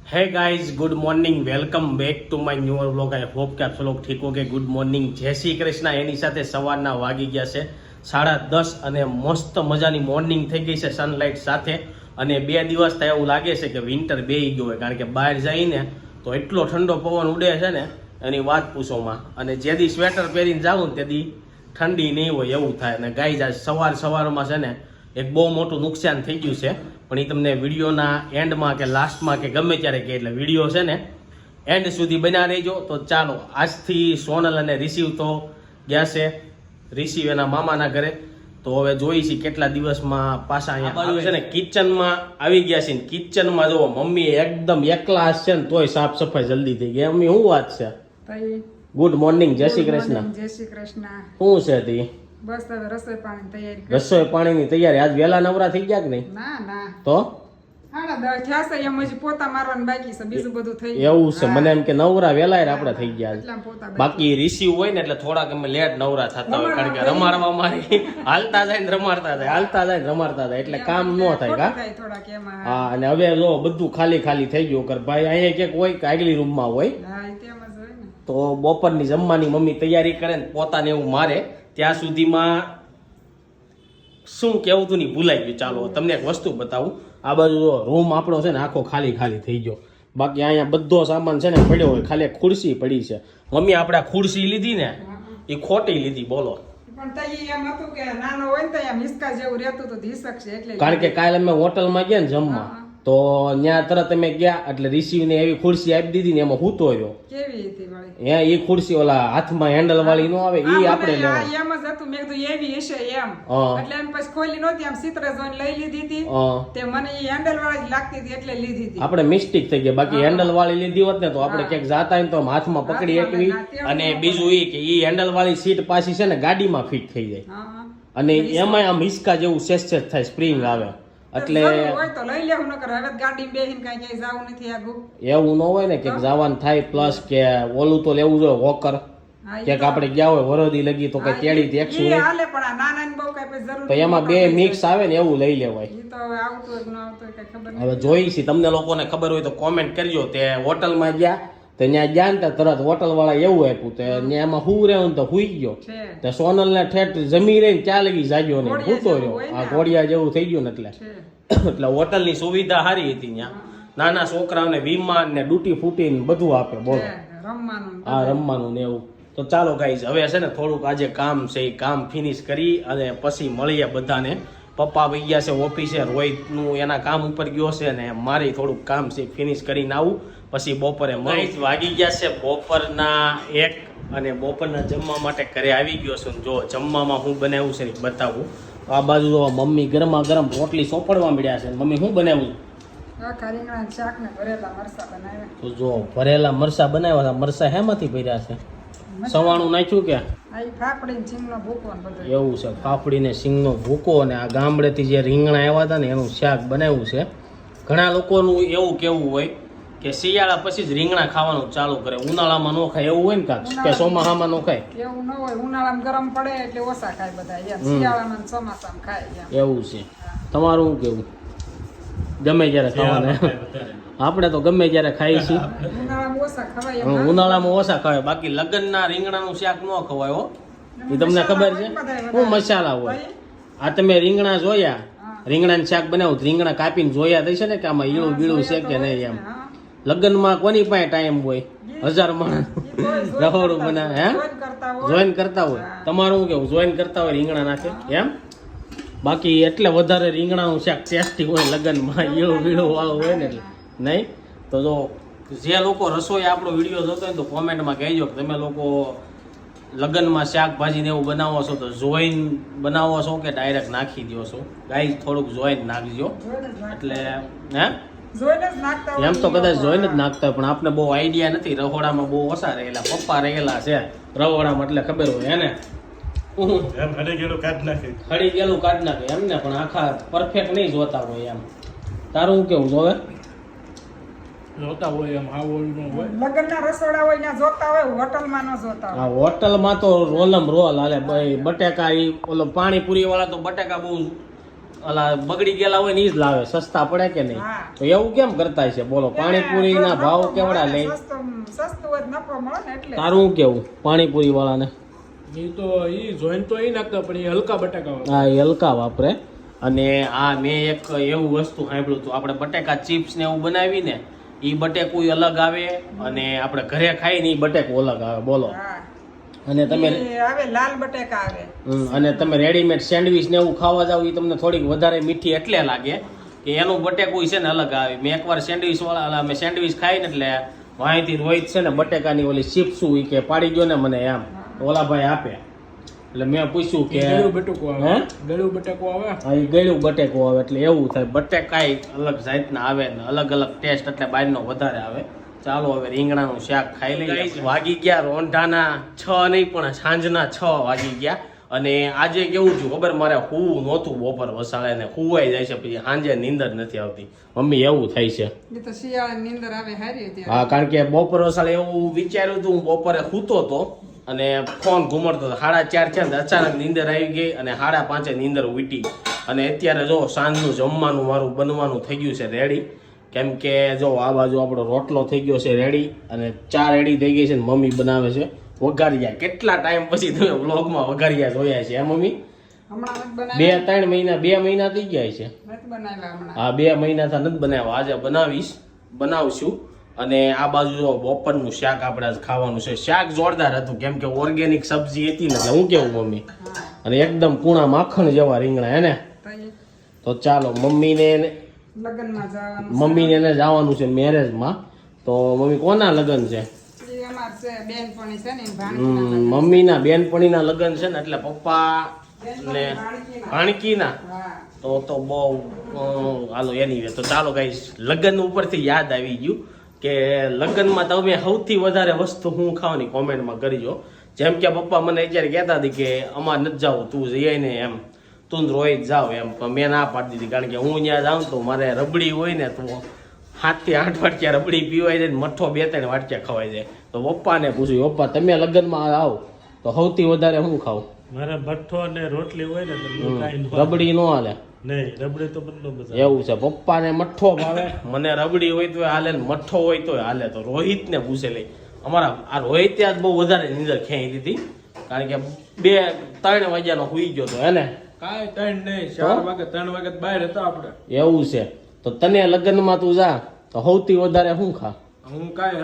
है guys good morning welcome back to my new vlog. I hope कि आप सब लोग ठीक हो गए। गुड मॉर्निंग, જય શ્રી કૃષ્ણ। એની સાથે સવારના વાગી ગયા છે 10:30 અને મસ્ત મજાની મોર્નિંગ થઈ ગઈ છે સનલાઇટ સાથે। અને 2 દિવસ થાય એવું લાગે છે કે વિન્ટર બેહી ગયો હોય, કારણ કે બહાર જઈને તો એટલો ઠંડો પવન ઉડે છે ને એની વાત પૂછોમાં। અને જે દી સ્વેટર પહેરીને જાઉં તે દી ઠંડી નહીં હોય એવું થાય। અને ગાઈઝ આજ સવારમાં છે ને એક બહુ મોટું નુકસાન થઈ ગયું છે, પણ એ તમને વિડીયોના એન્ડમાં કે લાસ્ટમાં કે ગમે ત્યારે કે એટલે વિડીયો છે ને એન્ડ સુધી બન્યા રહેજો। તો ચાલો, આજથી સોનલ અને રિસીવ તો ગયા છે, રિસીવ એના મામાના ઘરે। તો હવે જોઈ છીએ કેટલા દિવસમાં પાછા અહીંયા છે ને કિચનમાં આવી ગયા છે। કિચનમાં જો મમ્મી એકદમ એકલા છે ને તોય સાફ સફાઈ જલ્દી થઈ ગઈ। મમ્મી શું વાત છે? ગુડ મોર્નિંગ, જય શ્રી કૃષ્ણ। જય શ્રી કૃષ્ણ। શું છે તી? બસ હવે રસોઈ પાણી તૈયારી રસોઈ પાણીની તૈયારી આજ વહેલા નવરા થઈ ગયા કે નહીં? ના ના, તો 10:30 થયા છે, એમ હજી પોતા મારવાનું બાકી છે, બીજું બધું થઈ ગયું। એવું છે, મને એમ કે નવરા વહેલા આપણે થઈ ગયા છે। એટલા પોતા બાકી રિસીવ હોય ને એટલે થોડાક અમે લેટ નવરા થતા હોય, કારણ કે રમાડવા મારી હાલતા જાય ને રમાડતા જાય, હાલતા જાય ને રમાડતા જાય, એટલે કામ ન થાય કા થોડાક એમાં। હા, અને હવે જો બધું ખાલી ખાલી થઈ ગયું કર ભાઈ, અહીંયા ક્યાંક હોય કે આગલી રૂમમાં હોય હા, તેમ જ હોય ને। તો બપોરની જમવાની મમ્મી તૈયારી કરે ને પોતાને એવું મારે ત્યાં સુધીમાં શું કેવું તું નહીં ભૂલાઈ ગયું। ચાલો તમને એક વસ્તુ બતાવું। આ બાજુ રૂમ આપણો છે ને આખો ખાલી ખાલી થઈ ગયો, બાકી અહીંયા બધો સામાન છે ને પડ્યો હોય, ખાલી ખુરશી પડી છે। મમ્મી આપણે ખુરશી લીધી ને એ ખોટી લીધી, બોલો। પણ તઈ એમ હતું કે નાનો હોય ને તો એમ હિસકા જેવું રહેતું તો ધીસક છે એટલે, કારણ કે કાલે અમે હોટલમાં ગયા ને જમવા તો ત્યાં તરત અમે ગયા એટલે રિસીવને એવી ખુરશી આપી દીધી ને એમાં હૂતો રહ્યો। કેવી હતી વાળી? એ ખુરશી ઓલા હાથમાં હેન્ડલ વાળી નો આવે, એ આપણે લેવાની। એમ જ હતું, મેં કીધું એવી હશે એમ, એટલે એમ પછી ખોલી નહોતી, આમ ચિત્ર જોઈને લઈ લીધી હતી। તે મને એ હેન્ડલ વાળી જ લાગતી હતી એટલે લીધી હતી। આપણે મિસ્ટેક થઈ ગઈ, બાકી હેન્ડલ વાળી લીધી હોત ને તો આપણે ક્યાંક જાતા હોય તો હાથમાં પકડી એકવી। અને બીજું એ કે એ હેન્ડલ વાળી સીટ પાછી છે ને ગાડીમાં ફિટ થઈ જાય, અને એમાં આમ હિસકા જેવું સેસ થાય, સ્પ્રિંગ આવે, એટલે હોય તો લઈ લેવું, નકર હવે ગાડી બેહીને કાઈ ક્યાંય જાવું નથી આગું। એવું ન હોય ને કે જવાનું થાય, પ્લસ કે ઓલું તો લેવું જોઈએ વોકર, કે આપણે ગયા હોય વરોદી લગી તો કઈ તેડી ટેક્સી એ હાલે, પણ આ નાના બહુ કઈ પછી જરૂર તો એમાં બે મિક્સ આવે ને એવું લઈ લેવાય। ઈ તો હવે આવતું હોય કે ન આવતું હોય કઈ ખબર હવે જોઈ છે, તમને લોકોને ખબર હોય તો કોમેન્ટ કરજો। તે હોટલમાં ગયા તો ત્યાં ગયા ને તરત હોટલ વાળા એવું આપ્યું, તો ત્યાં એમાં હું રહેવું તો હુઈ ગયો, તો સોનલ ને ઠેઠ જમી રહીને ત્યાં લગી જાગ્યો ને હૂતો રહ્યો। આ ઘોડિયા જેવું થઈ ગયું ને એટલે હોટલની સુવિધા સારી હતી ત્યાં, નાના છોકરાઓને વિમાન ને ડૂટી ફૂટી ને બધું આપે, બોલો હા રમવાનું ને એવું। તો ચાલો ગાઈઝ, હવે છે ને થોડુંક આજે કામ છે એ કામ ફિનિશ કરી અને પછી મળીએ બધાને। પપ્પા વહી ગયા છે ઓફિસે, રોહિતનું એના કામ ઉપર ગયો છે ને મારી થોડુંક કામ છે ફિનિશ કરીને આવું, પછી બપોરે મળી વાગી ગયા છે બપોરના 1 અને બપોરના જમવા માટે ઘરે આવી ગયો છું। જો જમવામાં હું બનાવ્યું છે બતાવું। આ બાજુ તો મમ્મી ગરમા ગરમ રોટલી સોપડવા મળ્યા છે। મમ્મી શું બનાવ્યું? તો જો ભરેલા મરસા બનાવ્યા હતા। મરસા હેમાંથી ભર્યા છે? સવાણું નાખ્યું કે એવું છે? ફાફડી ને સિંગનો ભૂકો, અને આ ગામડેથી જે રીંગણા આવ્યા હતા ને એનું શાક બનાવ્યું છે। ઘણા લોકોનું એવું કેવું હોય કે શિયાળા પછી જ રીંગણા ખાવાનું ચાલુ કરે, ઉનાળામાં નો ખાય એવું હોય ને કાક, કે ચોમાસામાં નો ખાય? એવું ન હોય, ઉનાળામાં ગરમ પડે એટલે ઓછા ખાય બધા, શિયાળામાં ચોમાસામાં ખાય એવું છે। તમારું શું કેવું? ગમે ત્યારે ખાવાના? આપણે તો ગમે ત્યારે ખાઈએ છીએ, ઉનાળામાં ઓછા ખવાય, બાકી લગ્નના રીંગણાનું શાક ન ખવાય હો। એ તમને ખબર છે શું મસાલા હોય? આ તમે રીંગણા જોયા, રીંગણાનું શાક બનાવું, રીંગણા કાપીને જોયા થશે ને કે આમાં ઈળું બીળું છે કે નહીં એમ। લગ્નમાં કોની પાસે ટાઈમ હોય? 1000 માણસ રહોડું બનાવે, હે જોઈન કરતા હોય। તમારું શું કેવું? જોઈન કરતા હોય રીંગણા નાખે એમ? બાકી એટલે વધારે રીંગણાનું શાક ટેસ્ટી હોય લગ્નમાં, ઈળું બીળું વાળું હોય ને એટલે નહીં। તો જો જે લોકો રસોઈ આપણો વિડીયો જોતો હોય તો કોમેન્ટમાં કહેજો કે તમે લોકો લગ્નમાં શાકભાજી ને એવું બનાવો છો તો જોઈન બનાવો છો કે ડાયરેક્ટ નાખી દો છો? ગાઈઝ થોડુંક જોઈન નાખજો, એટલે હે એમ તો કદાચ જોઈને જ નાખતા હોય, પણ આપણે બહુ આઈડિયા નથી, રહોડામાં બહુ ઓછા રહેલા, પપ્પા રહેલા છે રહોડામાં એટલે ખબર હોય એને હળી ગયેલું કાઢ નાખે એમને, પણ આખા પરફેક્ટ નહીં જોતા હોય એમ। તારું શું કેવું? જોવે જોતા હોય એમ, આ ઓલું હોય લગનના રસોડા હોય ત્યાં જોતા હોય, હોટલમાં ન જોતા હોય। હા, હોટલમાં તો રોલમ રોલ હાલે ભાઈ, બટેકા ઈ ઓલો પાણીપુરી વાળા તો બટેકા બહુ ઓલા બગડી ગયેલા હોય ને ઈ જ લાવે, સસ્તા પડે કે નહીં? હા. તો એવું કેમ કરતા છે બોલો? પાણીપુરી ના ભાવ કેવડા લે? સસ્તું હોય તો નફો મળે ને એટલે. તારું શું કેવું પાણીપુરી વાળાને? ઈ તો ઈ જોઈન તો ઈ નાખતા પણ ઈ હલકા બટાકા વાળા. હા, એ હલકા વાપરે. અને આ મેં એક એવું વસ્તુ સાંભળ્યું હતું, આપણે બટેકા ચિપ્સ ને એવું બનાવી ને ઈ બટેકું અલગ આવે અને આપણે ઘરે ખાઈ ને ઈ બટેકું અલગ આવે બોલો. હા. અને તમે ઈ આવે લાલ બટેકા આવે. અને તમે રેડીમેડ સેન્ડવીચ ને એવું ખાવા જાવ એ તમને થોડીક વધારે મીઠી એટલે લાગે કે એનું બટેકું છે ને અલગ આવે. મેં એકવાર સેન્ડવીચ વાળા અમે સેન્ડવીચ ખાઈ ને એટલે વાંયથી રોહિત છે ને બટેકાની ઓલી ચિપ્સું ઈ કે પાડી ગયો ને મને એમ ઓલા ભાઈ આપે. એટલે મેં પૂછ્યું કે ગળ્યું બટેકું આવે. હે? ગળ્યું બટેકું આવે. હા, એ ગળ્યું બટેકું આવે એટલે એવું થાય. બટેકાય અલગ જાતના આવે ને અલગ અલગ ટેસ્ટ એટલે બહારનો વધારે આવે. ચાલો હવે રીંગણાનું શાક ખાઈ લઈએ. વાગી ગયા રોંઢાના 6 નહીં પણ સાંજના 6 વાગી ગયા. અને આજે કેવું થયું ખબર, મારે હું નહોતું બપોર વસાડે ને હુવાઈ જાય છે પછી સાંજે નીંદર નથી આવતી. મમ્મી એવું થાય છે. એ તો શિયાળાની નીંદર આવે હારી ત્યારે. હા, કારણ કે બપોર વસાડે એવું વિચાર્યું હતું. હું બપોરે સૂતો હતો અને ફોન ઘુમડતો હતો. 4:30 છે ને અચાનક નીંદર આવી ગઈ અને 5:30 નીંદર ઉઠી. અને અત્યારે જો સાંજનું જમવાનું મારું બનવાનું થઈ ગયું છે રેડી. કેમ કે જો આ બાજુ આપણો રોટલો થઈ ગયો છે રેડી અને ચા રેડી થઈ ગઈ છે ને મમ્મી બનાવે છે વઘારિયા. કેટલા ટાઈમ પછી તમે વ્લોગમાં વઘારિયા જોયા છે મમ્મી? હમણાં નથી બનાવ્યા. 2 મહિના થઈ ગયા છે. નથી બનાવ્યા હમણાં. હા, 2 મહિનાથી નથી બનાવ્યા. આજે બનાવશું. અને આ બાજુ જો બપોરનું શાક આપણે આજ ખાવાનું છે. શાક જોરદાર હતું કેમ કે ઓર્ગેનિક સબ્જી હતી ને હું કેવું મમ્મી? અને એકદમ કૂણા માખણ જેવા રીંગણા હે ને. તો ચાલો મમ્મીને લગ્નમાં જવાનું. મમ્મીને એને જવાનું છે મેરેજમાં. તો મમ્મી કોના લગ્ન છે? ઈ અમાર છે બેનપણી છે ને એની ભાણકીના. મમ્મીના બેનપણીના લગ્ન છે ને એટલે પપ્પા ને ભાણકીના. ભાણકીના. હા. તો બહુ હાલો એની વે. તો ચાલો ગાઈસ, લગ્ન ઉપરથી યાદ આવી ગયું કે લગ્નમાં તમે સૌથી વધારે વસ્તુ હું ખાવાની કોમેન્ટમાં કરજો. જેમ કે પપ્પા મને અત્યારે કહેતા હતી કે અમારે નથી જવું, તું જઈએ ને એમ, તું રોહિત જાવ એમ. પણ મેં ના પાડી દીધી કારણ કે હું ત્યાં જાઉં તો મારે રબડી હોય ને તો 7 થી 8 વાટક્યા રબડી પીવાય જાય ને મઠ્ઠો 2-3 વાટક્યા ખવાય જાય. તો પપ્પાને પૂછ્યું, પપ્પા તમે લગ્નમાં આવો તો સૌથી વધારે હું ખાવ? મારા ભઠ્ઠો અને રોટલી હોય ને તો હું કાંઈ ન રબડી નો હાલે? નહીં, રબડી તો બધું મજા એવું છે. પપ્પાને મઠ્ઠો ભાવે, મને રબડી હોય તો હાલે ને મઠ્ઠો હોય તો હાલે. તો રોહિતને પૂછે લઈ. અમારા આ રોહિત ત્યાં બહુ વધારે નીંદર ખેંચી દીધી કારણ કે 2-3 વાગ્યાનો હુઈ ગયો તો એને. કાંઈ 3 નહીં, 4 વાગે 3 વાગે તો બહાર હતા આપણે. એવું છે. તો તને લગ્નમાં તું જા તો સૌથી વધારે શું ખા? હું કાંઈ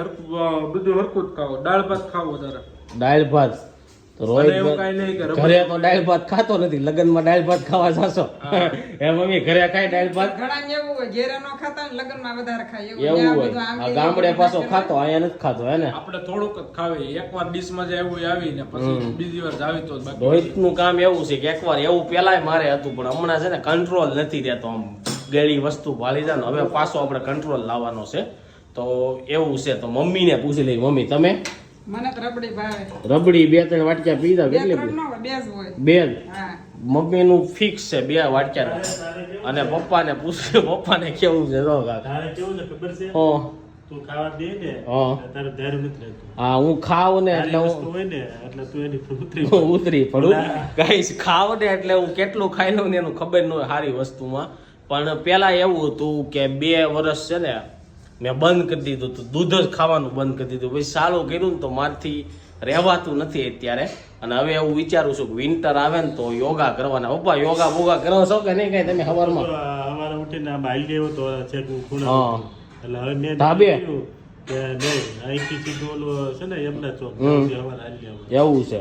બધું હરખું જ ખાવું. દાળ ભાત ખાવું વધારે. દાળ ભાત? તો રોહિત એવું કાંઈ નહીં કે ઘરે તો દાળ ભાત ખાતો નથી, લગ્નમાં દાળ ભાત ખાવા જાશો? એ મમ્મી ઘરે ખાય દાળ ભાત? ઘણા એવું હોય ઘેરે ન ખાતા હોય લગ્નમાં વધારે ખાય એવું હોય. આ ગામડે પાછો ખાતો, અહીંયા નથી ખાતો હે ને? આપણે થોડુંક જ ખાવી. એકવાર ડીશમાં જે એવું આવી ને પછી બીજી વાર જાવી તો જ બાકી. રોહિતનું કામ એવું છે કે એકવાર એવું પેલાય મારે હતું પણ હમણાં છે ને કંટ્રોલ નથી રહેતો. આમ ગેળી વસ્તુ ભાળી જાય ને હવે પાછો આપણે કંટ્રોલ લાવવાનો છે. તો એવું છે. તો મમ્મીને પૂછી લઈ. મમ્મી તમે? મને તો રબડી ભાવે. રબડી 2-3 વાટક્યા પીધા? કેટલી? 2-3 ન હોય, 2 જ હોય. 2 જ? હા. મમ્મીનું ફિક્સ છે 2 વાટક્યા. અને પપ્પાને પૂછ્યું, પપ્પાને કેવું છે? જો કાકા તારે કેવું છે ખબર છે? હો તું ખાવા દે ને હા. તારે ધૈર્ય નથી રહેતું. હા, હું ખાવ ને એટલે તારી હું વસ્તુ હોય ને એટલે તું એની પર ઉતરી હું ઉતરી પડું. ગાઈસ, ખાવ ને એટલે હું કેટલું ખાઈ લઉં ને એનું ખબર ન હોય સારી વસ્તુમાં. પણ પેલા એવું હતું કે 2 વર્ષ છે ને મેં બંધ કરી દીધું હતું, દૂધ જ ખાવાનું બંધ કરી દીધું. પછી સારું કર્યું ને તો મારથી રહેવાતું નથી અત્યારે. અને હવે એવું વિચારું છું કે વિન્ટર આવે ને તો યોગા કરવાના. પપ્પા યોગા બોગા કરો છો કે નહીં કઈ તમે સવારમાં? અમારે ઉઠીને આમ હાલી ગયો તો છેક ખૂણે. હા. એટલે હવે મેં ધાબે? કીધું કે નહીં, અહીંથી સીધું ઓલું છે ને એમના ચોક ત્યાંથી અમારે હાલી આવવાનું. એવું છે.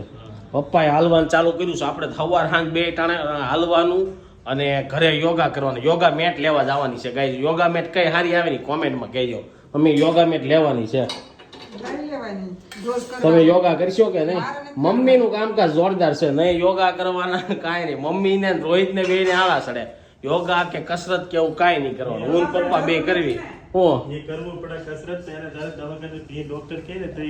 પપ્પાએ હાલવાનું ચાલુ કર્યું છે. આપણે સવાર સાંજ 2 ટાણે હાલવાનું અને ઘરે યોગા કરવાનું. યોગા મેટ લેવા જવાની છે ગાઈસ. યોગા મેટ કઈ સારી આવે ને કોમેન્ટમાં કહેજો. મમ્મી યોગા મેટ લેવાની છે. લઈ લેવાની. રોજ કરવા. તમે યોગા કરશો કે નહીં? મમ્મીનું કામકાજ જોરદાર છે. નહીં યોગા કરવાના કાંઈ નહીં. મમ્મીને રોહિતને બેને આળા ચડે. યોગા કે કસરત કે એવું કાંઈ નહીં કરવાનું. હું ને પપ્પા 2 કરવી. એ કરવું પડે કસરત. એને તારે દવાખાને એ ડોક્ટર કહે ને તે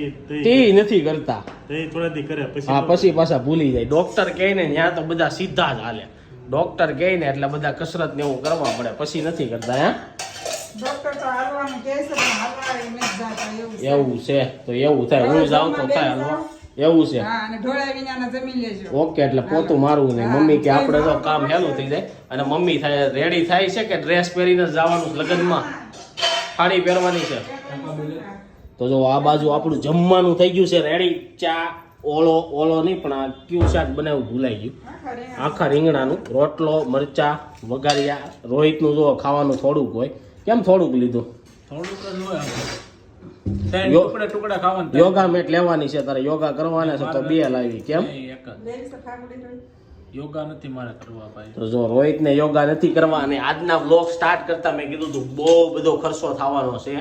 નથી કરતા. તો એ થોડા દી કરે હા, પછી પાછા ભૂલી જાય. ડોક્ટર કહે ને ત્યાં તો બધા સીધા જ હાલે. ડોક્ટર કહે ને એટલે બધા કસરત ને એવું કરવા પડે, પછી નથી કરતા. હે ડોક્ટર તો હાલવાનું કહે છે પણ હાલવા નથી જાતા એવું છે. એવું છે. તો એવું થાય. હું જાઉં તો થાય હાલવા. એવું છે હા અને ઢોળાવીને આને જમી લેજો. ઓકે એટલે પોતું મારવું નહીં મમ્મી કે આપણે તો કામ હેલું થઈ જાય અને મમ્મી થાય રેડી થાય છે કે ડ્રેસ પહેરીને જ જવાનું લગ્નમાં સાડી પહેરવાની છે તો જો આ બાજુ આપણું જમવાનું થઈ ગયું છે રેડી ચા ઓળો નહીં પણ આ ક્યુ શાક બનાવવું ભૂલાઈ ગયું આખા રીંગણાનું રોટલો મરચા વઘારિયા રોહિતનું જો ખાવાનું થોડુંક હોય કેમ થોડુંક લીધું થોડુંક જ હોય આપણે. ત્રણ ટુકડા ખાવાના થાય. યોગા મેટ લેવાની છે તારે યોગા કરવાના છે તો 2 લાવી કેમ નહીં, એક જ. લેવી છે ફાફડી તો? યોગા નથી મારે કરવા ભાઈ. તો જો રોહિતને યોગા નથી કરવા અને આજના વ્લોગ સ્ટાર્ટ કરતા મેં કીધું તું બહુ બધો ખર્ચો થવાનો છે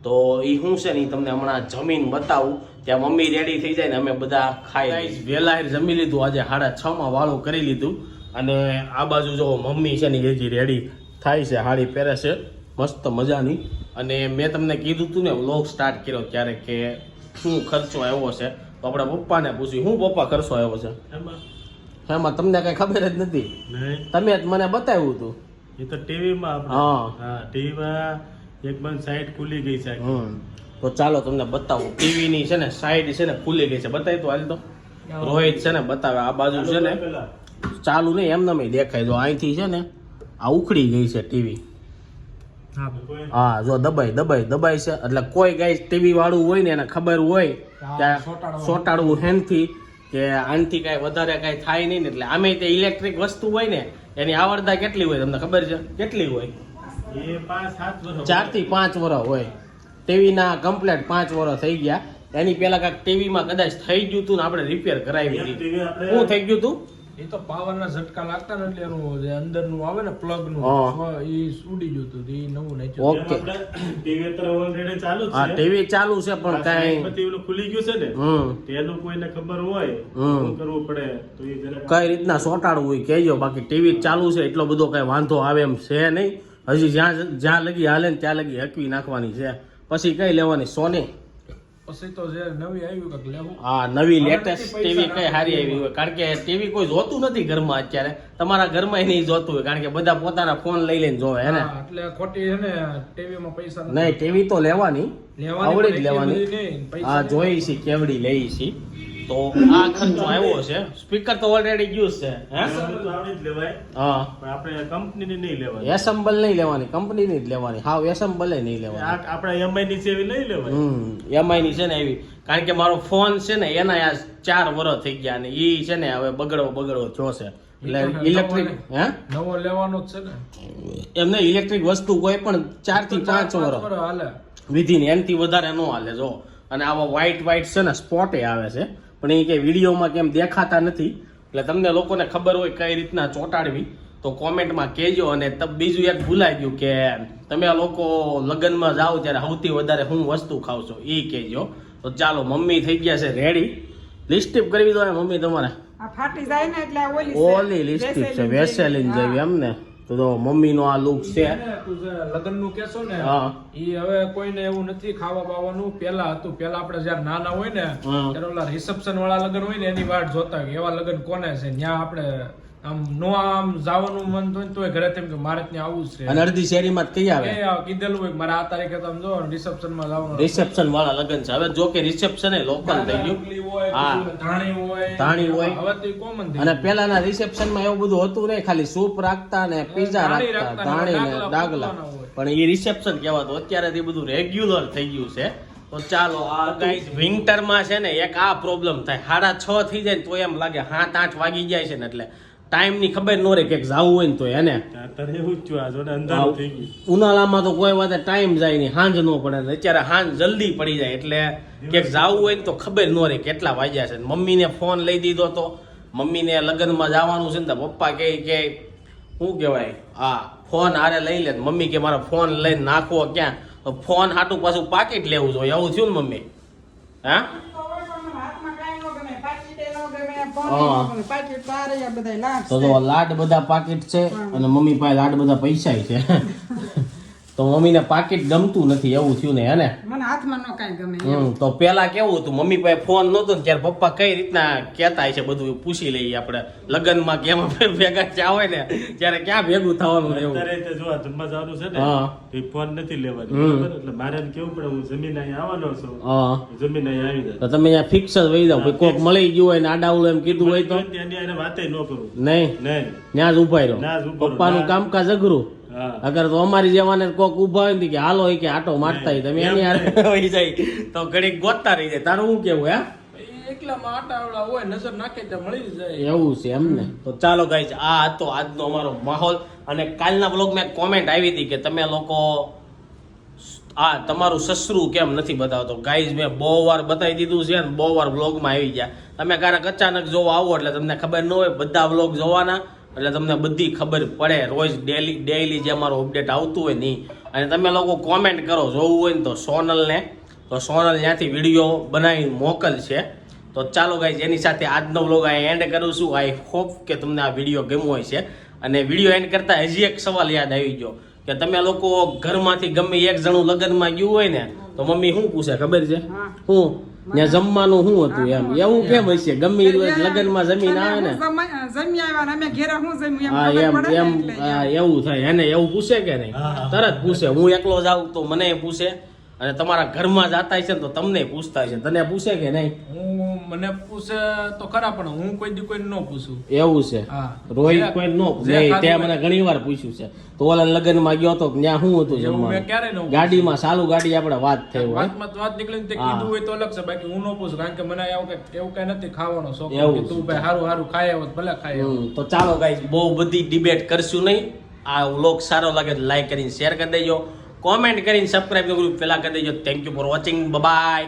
તો એ શું છે ને ઈ તમને હમણાં જમીન બતાવું ત્યાં મમ્મી રેડી થઈ જાય ને અમે બધા ખાઈ વહેલા જમી લીધું આજે 6:30 વાળું કરી લીધું અને આ બાજુ જો મમ્મી છે ને એ હજી રેડી થાય છે હાડી પહેરે છે મસ્ત મજાની અને મેં તમને કીધું તું ને વ્લોગ સ્ટાર્ટ કર્યો ત્યારે કે શું ખર્ચો આવ્યો છે તો આપણે પપ્પાને પૂછ્યું શું પપ્પા ખર્ચો આવ્યો છે એમાં તમને કઈ ખબર જ નથી નહીં તમે જ મને બતાવ્યું હતું એ તો ટીવીમાં હા. હા ટીવીમાં એક બંધ સાઈડ ખુલી ગઈ છે તો ચાલો તમને બતાવું ટીવી ની છે ને સાઈડ છે ને ખુલી ગઈ છે બતાવી તો હાલ તો રોહિત છે ને બતાવે આ બાજુ છે ને પેલા ચાલુ નહીં એમને દેખાય જો અહીંથી છે ને આ ઉખડી ગઈ છે ટીવી હા જો દબાઈ છે એટલે કોઈ ગાય ટીવી વાળું હોય ને એને ખબર હોય કે સોટાડવું હેનથી કે આનથી કાંઈ વધારે કાંઈ થાય નહીં ને એટલે આમે તે ઇલેક્ટ્રિક વસ્તુ હોય ને એની આવડતા કેટલી હોય તમને ખબર છે કેટલી હોય એ 5-7 વર્ષ 4 થી 5 વર્ષ હોય ટીવી ના કમ્પ્લીટ 5 વર્ષ થઈ ગયા એની પેલા કાંઈક ટીવીમાં કદાચ થઈ ગયું હતું ને આપણે રિપેર કરાવી હતી ટીવી આપણે શું થઈ ગયું હતું એ તો પાવરના ઝટકા લાગતા ને એટલે એનું જે અંદરનું આવે ને પ્લગ નું હા. એ ઉડી ગયું હતું એ નવું નાખ્યું. ઓકે ટીવી અત્યારે ઓલરેડી ચાલુ જ હા છે ટીવી ચાલુ છે પણ કાંઈ પછી ઓલું ખુલી ગયું છે ને તેનું કોઈને ખબર હોય શું કરવું પડે તો એ જરાક કઈ રીતના સોટાડવું હોય કહેજો બાકી ટીવી ચાલુ છે એટલો બધો કઈ વાંધો આવે એમ છે નહીં હજી જ્યાં લગી હાલે ને ત્યાં લગી હકવી નાખવાની છે પછી કઈ લેવાની સોની પછી તો જે નવી આવ્યું કાંઈક લેવું. હા નવી લેટેસ્ટ ટીવી કઈ સારી આવી હોય કારણ કે ટીવી કોઈ જોતું નથી ઘરમાં અત્યારે તમારા ઘરમાં નહીં જોતું હોય કારણ કે બધા પોતાના ફોન લઈ લઈને જોવે હે ને હા, એટલે ખોટી છે ને ટીવી માં પૈસા નથી. નહીં ટીવી તો લેવાની લેવાની આવડી જ પણ લેવાની એટલી બધી નહીં, પૈસા હા જોઈ છે કેવડી લઈ છે તો આ ખર્ચો આવ્યો છે સ્પીકર તો ઓલરેડી યુઝ છે હે એમાં તો આવડી જ લેવાય હા પણ આપણે કંપનીની નહીં લેવાની એસેમ્બલ નહીં લેવાની કંપનીની જ લેવાની હાવ એસેમ્બલ નહીં લેવાની આપણે એમઆઈ ની સેવી નહીં લેવાય એમઆઈ ની છે ને એવી કારણ કે મારો ફોન છે ને એના આ 4 વર્ષ થઈ ગયા અને ઈ છે ને હવે બગડો થયો છે એટલે ઇલેક્ટ્રિક હે નવો લેવાનો જ છે ને. એમને ઇલેક્ટ્રિક વસ્તુ કોઈ પણ 4 થી 5 વર્ષ હાલે. વિધિન એનથી વધારે ન હાલે જો અને આવા વ્હાઈટ છે ને સ્પોટે આવે છે પણ એ કે વિડીયોમાં કેમ દેખાતા નથી એટલે તમને લોકોને ખબર હોય કઈ રીતના ચોંટાડવી તો કોમેન્ટમાં કહેજો અને બીજું એક ભૂલાઈ ગયું કે તમે આ લોકો લગ્નમાં જાઓ ત્યારે સૌથી વધારે શું વસ્તુ ખાવ છો એ કહેજો તો ચાલો મમ્મી થઈ ગયા છે રેડી લિપસ્ટિક કરવી દો ને મમ્મી તમારે આ ફાટી જાય ને એટલે આ ઓલી છે. ઓલી લિપસ્ટિક છે વેસેલિન જેવી એમ ને તો મમ્મીનો આ લુક છે તું જે લગ્નનું કહેશો ને હા. ઈ હવે કોઈને એવું નથી ખાવા બાવાનું પેલા હતું પેલા આપણે જયારે નાના હોય ને ત્યારે ઓલા રિસેપ્શન વાળા લગ્ન હોય ને એની વાટ જોતા કે એવા લગ્ન કોને છે ત્યાં આપણે આમ નો આમ જવાનું મન થાય ને તોય ઘરે તેમ કે મારે ત્યાં આવું જ છે અને અડધી શેરીમાં જ કઈ આવે એ કીધેલું હોય કે મારે આ તારીખે તમે જો રિસેપ્શન માં જવાનું રિસેપ્શન વાળા લગ્ન છે હવે જો કે રિસેપ્શન એ લોકલ થઈ ગયું ઢોકળી હોય, હા. ધાણી હોય ધાણી હોય. હવે તો કોમન થઈ અને પેલાના રિસેપ્શન માં એવું બધું હતું નહીં ખાલી સૂપ રાખતા ને પીઝા ધાણી રાખતા રાખતા ને ધાણી ને ડાગલા ડાગલા હોય. પણ એ રિસેપ્શન કહેવાતું અત્યારે તે બધું રેગ્યુલર થઈ ગયું છે તો ચાલો આ ગાઈસ વિન્ટર માં છે ને એક આ પ્રોબ્લેમ થાય 6:30 થઈ જાય ને તો એમ લાગે 7-8 વાગી જાય છે ને એટલે ટાઈમ ની ખબર ન રહે કે જવું હોય ને તો એને અત્યારે એવું જ થયું આ જોને અંધારું થઈ ગયું ઉનાળામાં તો કોઈ વાતે ટાઈમ જાય નહીં સાંજ ન પડે ને અત્યારે સાંજ જલ્દી પડી જાય એટલે ક્યાંક જવું હોય ને તો ખબર ન રહે કેટલા વાગ્યા છે મમ્મીને ફોન લઈ દીધો તો મમ્મીને લગ્નમાં જવાનું છે ને તો પપ્પા કે શું કહેવાય હા ફોન હારે લઈ લે મમ્મી કે મારો ફોન લઈને નાખવો ક્યાં તો ફોન હાટું પાછું પાકીટ લેવું જોઈએ એવું થયું ને મમ્મી હા હાથમાં કાંઈ ન ગમે, પાકીટે ન ગમે, ફોન હા. ન ગમે, પાકીટ તો આ રહ્યા બધાય લાખ તો છે. લાડ બધા પાકીટ છે અને મમ્મી પાસે લાડ બધા પૈસા છે તો મમ્મીને પાકીટ ગમતું નથી એવું થયું ને હે ને મને હાથમાં ન કાંઈ ગમે તો પેલા કેવું હતું મમ્મી પાસે ફોન નહોતો ને ત્યારે પપ્પા કઈ રીતના કહેતા છે બધું પૂછી લઈએ આપણે લગ્નમાં કેમ ભેગા થયા હોય ને ત્યારે ક્યાં ભેગું થવાનું એવું અત્યારે તે જો આ જમવા જવાનું છે ને હા. તો એ ફોન નથી લેવાનો બરાબર? એટલે મારે એને કેવું પડે હું જમીન અહીંયા આવવાનો છું હા જમીન અહીંયા આવી જાય તો તમે અહીંયા ફિક્સ જ વહી જાઓ કોઈ કોક મળી ગયું હોય ને આડાવડું એમ કીધું હોય તો એની હારે વાતે ન કરું નહીં નહીં ત્યાં જ ઉભા ના જ રહ્યો ઊભો રહો. પપ્પાનું ના. કામકાજ અઘરું હા અગર તો અમારી જેવાને કોક ઉભા હોય ને કે હાલો હોય કે આટો મારતા હોય તમે એની હારે વહી જાય તો ઘડીક ગોતતા રહી જાય તારું શું કેવું હે એકલામાં આટાવડા હોય નજર નાખે તો મળી જ જાય એવું છે એમ ને તો ચાલો ગાઈસ આ હતો આજનો અમારો માહોલ અને કાલના બ્લોગમાં કોમેન્ટ આવી હતી કે તમે લોકો આ તમારું સસરું કેમ નથી બતાવતો ગાઈઝ મેં બહુ વાર બતાવી દીધું છે ને બહુ વાર બ્લોગમાં આવી ગયા તમે ક્યારેક અચાનક જોવા આવો એટલે તમને ખબર ન હોય બધા બ્લોગ જોવાના એટલે તમને બધી ખબર પડે રોજ ડેઈલી જે અમારું અપડેટ આવતું હોય નહીં અને તમે લોકો કોમેન્ટ કરો જોવું હોય ને તો સોનલ ત્યાંથી વિડીયો બનાવી મોકલશે તો ચાલો ગાઈઝ એની સાથે આજનો બ્લોગ અહીં એન્ડ કરું છું આઈ હોપ કે તમને આ વિડીયો ગમ્યો હોય છે અને વિડીયો એન્ડ કરતા હજી એક સવાલ યાદ આવી ગયો કે તમે લોકો ઘરમાંથી ગમે એક જણું લગ્નમાં ગયું હોય ને તો મમ્મી શું પૂછે ખબર છે હા. શું ત્યાં જમવાનું શું હતું એમ એવું કેમ હશે ગમે એ લગ્નમાં જમીન આવે ને જમી આવ્યા ને અમે ઘેરે હું જમ્યું હા એમ એમ ખબર પડે એમ ને એટલે હા, એવું થાય એને એવું પૂછે કે નહીં હા. તરત પૂછે હું એકલો જાઉં તો મને પૂછે અને તમારા ઘરમાં જાતા છે ને તો તમને પૂછતા છે તને પૂછે કે નહીં મને પૂછે તો ખરા પણ હું કોઈ દી કોઈ ન પૂછું એવું છે હા. રોહિત કોઈ નો જે નહીં તે ખાધું મને ઘણી વાર પૂછ્યું છે તો ઓલા લગ્નમાં ગયો તો ત્યાં શું હતું એવું મેં જમવાનું ક્યારે ન પૂછ્યું. ગાડીમાં ચાલુ ગાડી આપણે વાત થઈ હોય વાતમાં તો વાત નીકળી ને તે હા. કીધું હોય તો અલગ છે બાકી હું ન પૂછું કારણ કે મને એવું કઈ નથી ખાવાનો શોખ એવું કે તું છે. ભાઈ હારું હારું ખાય આવો તો ભલે ખાય આવો. તો ચાલો ગાઈસ બહુ બધી ડિબેટ કરશું નહીં આ વ્લોગ સારો લાગે તો લાઈક કરીને શેર કરી દેજો કોમેન્ટ કરીને સબસ્ક્રાઇબ કર્યું પેલા કરી દેજો thank you for watching bye